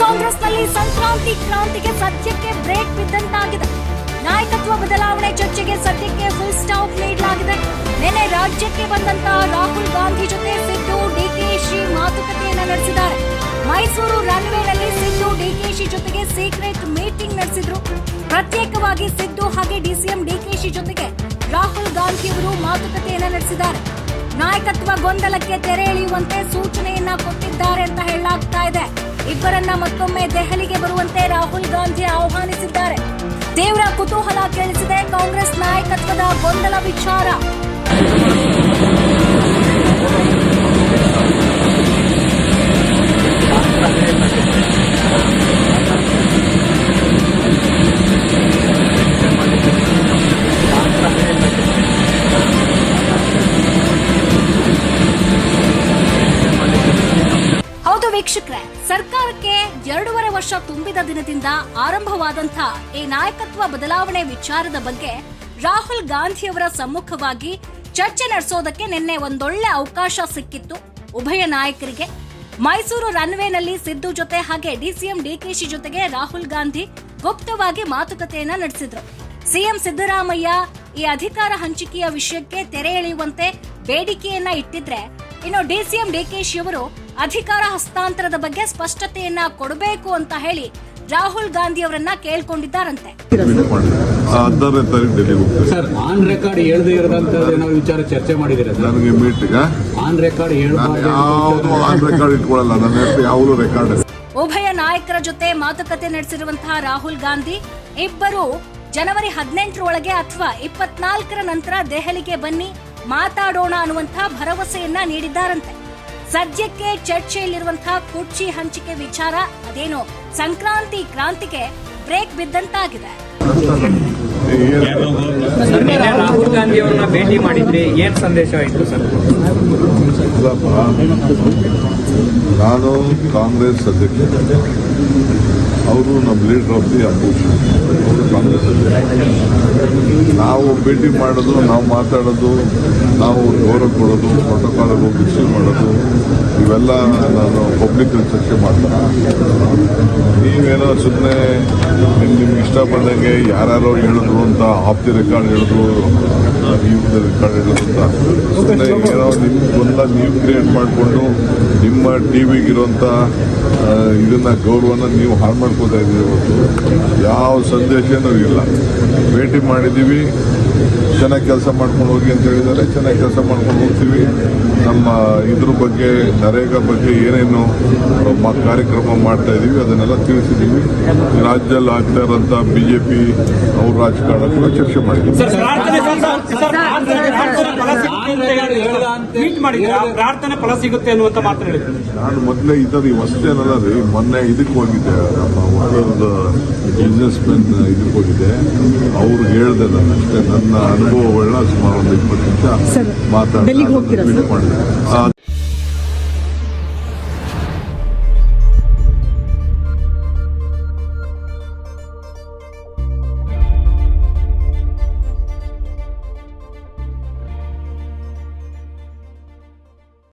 ಕಾಂಗ್ರೆಸ್ನಲ್ಲಿ ಸಂಕ್ರಾಂತಿ ಕ್ರಾಂತಿಗೆ ಸದ್ಯಕ್ಕೆ ಬ್ರೇಕ್ ಬಿದ್ದಂತಾಗಿದೆ. ನಾಯಕತ್ವ ಬದಲಾವಣೆ ಚರ್ಚೆಗೆ ಸದ್ಯಕ್ಕೆ ಫುಲ್ ಸ್ಟಾಪ್ ನೀಡಲಾಗಿದೆ. ನಿನ್ನೆ ರಾಜ್ಯಕ್ಕೆ ಬಂದಂತಹ ರಾಹುಲ್ ಗಾಂಧಿ ಜೊತೆ ಸಿದ್ದು ಡಿಕೆಶಿ ಮಾತುಕತೆಯನ್ನ ನಡೆಸಿದ್ದಾರೆ. ಮೈಸೂರು ರನ್ವೇನಲ್ಲಿ ಸಿದ್ದು ಡಿಕೆಶಿ ಜೊತೆಗೆ ಸೀಕ್ರೆಟ್ ಮೀಟಿಂಗ್ ನಡೆಸಿದ್ರು. ಪ್ರತ್ಯೇಕವಾಗಿ ಸಿದ್ದು ಹಾಗೆ ಡಿಸಿಎಂ ಡಿಕೆಶಿ ಜೊತೆಗೆ ರಾಹುಲ್ ಗಾಂಧಿ ಅವರು ಮಾತುಕತೆಯನ್ನ ನಡೆಸಿದ್ದಾರೆ. ನಾಯಕತ್ವ ಗೊಂದಲಕ್ಕೆ ತೆರೆ ಎಳೆಯುವಂತೆ ಸೂಚನೆಯನ್ನ ಕೊಟ್ಟಿದ್ದಾರೆ ಅಂತ ಹೇಳಲಾಗ್ತಾ ಇದೆ. ಇಬ್ಬರನ್ನ ಮತ್ತೊಮ್ಮೆ ದೆಹಲಿಗೆ ಬರುವಂತೆ ರಾಹುಲ್ ಗಾಂಧಿ ಆಹ್ವಾನಿಸಿದ್ದಾರೆ. ತೀವ್ರ ಕುತೂಹಲ ಕೇಳಿಸಿದೆ ಕಾಂಗ್ರೆಸ್ ನಾಯಕತ್ವದ ಗೊಂದಲ ವಿಚಾರ. ಹೌದು ವೀಕ್ಷಕರೇ, ಸರ್ಕಾರಕ್ಕೆ 2.5 ವರ್ಷ ತುಂಬಿದ ದಿನದಿಂದ ಆರಂಭವಾದಂತಹ ಈ ನಾಯಕತ್ವ ಬದಲಾವಣೆ ವಿಚಾರದ ಬಗ್ಗೆ ರಾಹುಲ್ ಗಾಂಧಿಯವರ ಸಮ್ಮುಖವಾಗಿ ಚರ್ಚೆ ನಡೆಸೋದಕ್ಕೆ ನಿನ್ನೆ ಒಂದೊಳ್ಳೆ ಅವಕಾಶ ಸಿಕ್ಕಿತ್ತು ಉಭಯ ನಾಯಕರಿಗೆ. ಮೈಸೂರು ರನ್ವೇನಲ್ಲಿ ಸಿದ್ದು ಜೊತೆ ಹಾಗೆ ಡಿಸಿಎಂ ಡಿಕೆಶಿ ಜೊತೆಗೆ ರಾಹುಲ್ ಗಾಂಧಿ ಗುಪ್ತವಾಗಿ ಮಾತುಕತೆಯನ್ನ ನಡೆಸಿದ್ರು. ಸಿಎಂ ಸಿದ್ದರಾಮಯ್ಯ ಈ ಅಧಿಕಾರ ಹಂಚಿಕೆಯ ವಿಷಯಕ್ಕೆ ತೆರೆ ಎಳೆಯುವಂತೆ ಬೇಡಿಕೆಯನ್ನ ಇಟ್ಟಿದ್ರೆ, ಇನ್ನು ಡಿಸಿಎಂ ಡಿಕೆಶಿ ಅವರು ಅಧಿಕಾರ ಹಸ್ತಾಂತರದ ಬಗ್ಗೆ ಸ್ಪಷ್ಟತೆಯನ್ನ ಕೊಡಬೇಕು ಅಂತ ಹೇಳಿ ರಾಹುಲ್ ಗಾಂಧಿ ಅವರನ್ನ ಕೇಳ್ಕೊಂಡಿದ್ದಾರಂತೆ. ಸರ್, ಆನ್ ರೆಕಾರ್ಡ್ ಹೇಳದೇ ಇರೋದಂತ ವಿಚಾರ ಚರ್ಚೆ ಮಾಡಿದ್ದೀರಾ? ನನಗೆ ಮೀಟಿಂಗ್ ಆನ್ ರೆಕಾರ್ಡ್ ಇಟ್ಕೊಳ್ಳಲ್ಲ, ನನ್ನ ಯಾವುದು ರೆಕಾರ್ಡ್. ಉಭಯ ನಾಯಕರ ಜೊತೆ ಮಾತುಕತೆ ನಡೆಸಿರುವಂತಹ ರಾಹುಲ್ ಗಾಂಧಿ ಇಬ್ಬರು ಜನವರಿ 18 ಒಳಗೆ ಅಥವಾ 24ರ ನಂತರ ದೆಹಲಿಗೆ ಬನ್ನಿ ಮಾತಾಡೋಣ ಅನ್ನುವಂತಹ ಭರವಸೆಯನ್ನ ನೀಡಿದ್ದಾರಂತೆ. ಸದ್ಯಕ್ಕೆ ಚರ್ಚೆಯಲ್ಲಿರುವಂತಹ ಕುರ್ಚಿ ಹಂಚಿಕೆ ವಿಚಾರ ಅದೇನೋ ಸಂಕ್ರಾಂತಿ ಕ್ರಾಂತಿಗೆ ಬ್ರೇಕ್ ಬಿದ್ದಂತಾಗಿದೆ. ರಾಹುಲ್ ಗಾಂಧಿ ಅವರನ್ನ ಭೇಟಿ ಮಾಡಿದ್ರಿ, ಏನ್ ಸಂದೇಶ ಆಯ್ತು ಸರ್? ನಾನು ಕಾಂಗ್ರೆಸ್ ಅಧ್ಯಕ್ಷ, ಅವರು ನಮ್ಮ ಲೀಡರ್ ಆಫ್ ದಿ ಅಪೋಸಿಷನ್, ಅವರು ಕಾಂಗ್ರೆಸ್ ಅಧ್ಯಕ್ಷ. ನಾವು ಭೇಟಿ ಮಾಡೋದು, ನಾವು ಮಾತಾಡೋದು, ನಾವು ಗೌರವ ಕೊಡೋದು, ಪ್ರೋಟೋಕಾಲ್ ರಿಸೀವ್ ಮಾಡೋದು, ಇವೆಲ್ಲ ನಾನು ಪಬ್ಲಿಕ್ ಚರ್ಚೆ ಮಾಡ್ತೀನಿ. ನೀವೇನೋ ಸುಮ್ಮನೆ ನಿಮ್ಗೆ ಇಷ್ಟ ಬಂದಂಗೆ ಯಾರ್ಯಾರೋ ಹೇಳಿದ್ರು ಅಂತ ಆಫ್ ದಿ ರೆಕಾರ್ಡ್ ಹೇಳಿದ್ರು, ನೀವು ರೆಕಾರ್ಡ್ ಹೇಳಿದ್ರು ಅಂತ ಸುಮ್ಮನೆ ಏನೋ ನಿಮ್ಗೊಂದ ನೀವು ಕ್ರಿಯೇಟ್ ಮಾಡಿಕೊಂಡು ನಿಮ್ಮ ಟಿವಿಗಿರುವಂಥ ಇದನ್ನ ಗೌರವನ ನೀವು ಹಾಳು ಮಾಡ್ಕೋತಾ ಇದ್ದೀವಿ. ಹೊರತು ಯಾವ ಸಂದೇಶನೂ ಇಲ್ಲ. ಭೇಟಿ ಮಾಡಿದ್ದೀವಿ, ಚೆನ್ನಾಗಿ ಕೆಲಸ ಮಾಡ್ಕೊಂಡು ಹೋಗಿ ಅಂತ ಹೇಳಿದ್ದಾರೆ. ಚೆನ್ನಾಗಿ ಕೆಲಸ ಮಾಡ್ಕೊಂಡು ಹೋಗ್ತೀವಿ. ನಮ್ಮ ಇದ್ರ ಬಗ್ಗೆ, ನರೇಗಾ ಬಗ್ಗೆ ಏನೇನು ಕಾರ್ಯಕ್ರಮ ಮಾಡ್ತಾ ಇದ್ದೀವಿ ಅದನ್ನೆಲ್ಲ ತಿಳಿಸಿದ್ದೀವಿ. ರಾಜ್ಯದಲ್ಲಿ ಆಗ್ತಾ ಇರೋಂಥ ಬಿಜೆಪಿ ಅವ್ರ ರಾಜಕಾರಣ ಕೂಡ ಚರ್ಚೆ ಮಾಡಿದ್ದೀವಿ. ಪ್ರಾರ್ಥನೆ ಫಲ ಸಿಗುತ್ತೆ ಅನ್ನುವಂತ ಮಾತು ಹೇಳಿದ್ರು. ನಾನು ಮೊದಲೇ ಅಷ್ಟೇನಲ್ಲ ರೀ, ಮೊನ್ನೆ ಇದಕ್ಕೆ ಹೋಗಿದ್ದೆ, ನಮ್ಮ ಒಂದು ಬಿಸ್ನೆಸ್ ಮೆನ್ ಇದಕ್ಕೆ ಹೋಗಿದ್ದೆ. ಅವ್ರಿಗೆ ಹೇಳ್ದೆ ನಾನು ಅಷ್ಟೇ, ನನ್ನ ಅನುಭವಗಳನ್ನ ಸುಮಾರು ಒಂದು 20 ನಿಮಿಷ ಮಾತಾಡಿ ಮಾಡಿದೆ.